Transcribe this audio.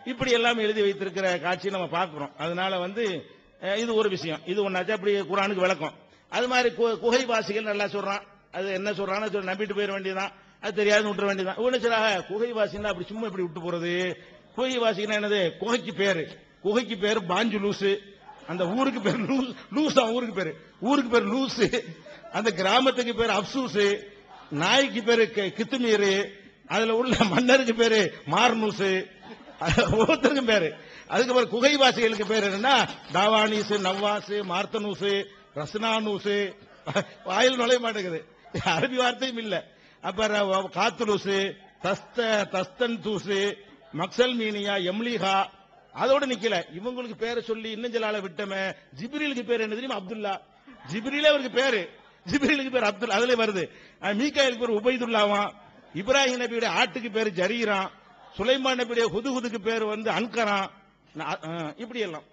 இப்படி எல்லாம் எழுதி வைத்திருக்கிற காட்சி நம்ம பார்க்கிறோம். அதனால இது ஒரு விஷயம். இது ஒன்னாச்சு. அப்படி குர்ஆனுக்கு விளக்கம். அது மாதிரி குகைவாசிகள் நல்லா சொல்றான். அது என்ன சொல்றான்னு நம்பிட்டு போயிட வேண்டியதான். அது தெரியாது விட்டுற வேண்டியதான். ஒண்ணு சொல்றாங்க குகைவாசின்னா அப்படி சும்மா இப்படி விட்டு போறது. குகைவாசின்னா என்னது? குகைக்கு பேரு பாஞ்சு லூசு. அந்த ஊருக்கு பேர் லூஸ். ஊருக்கு பேர் லூசு. அந்த கிராமத்துக்கு பேர் அப்சூசு. நாய்க்கு பேரு கித்துமீரு. அதுல உள்ள மன்னருக்கு பேரு மார்னூசு. ஒவ்வொருத்தருக்கும் பேரு. அதுக்கப்புறம் குகைவாசிகளுக்கு பேர் என்னன்னா தாவானீசு, நவ்வாசு, மார்த்தனூசு, ரஸ்னானூசு. வாயில் நுழைய மாட்டேங்குது. அரபி வார்த்தையும் இல்ல. அப்புறம் காத்துலூசு, தஸ்தன் தூசு, மக்சல் மீனியா, எம்லிஹா. அதோட நிக்கல. இவங்களுக்கு பேரை சொல்லி இன்னும் சில ஆளை விட்டமே. ஜிப்ரீலுக்கு பேர் என்ன தெரியுமா? அப்துல்லா. ஜிப்ரீலே அவருக்கு பேரு. ஜிப்ரீலுக்கு பேர் அப்துல்லா. அதுல வருது. மீகாயிலுக்கு பேர் உபைதுல்லாவா. இப்ராஹிம் நபியுடைய ஆட்டுக்கு பேர் ஜரீரான். சுலைமான் நபியுடைய ஹுதுஹுதுக்கு பேர் அன்கரான். இப்படி எல்லாம்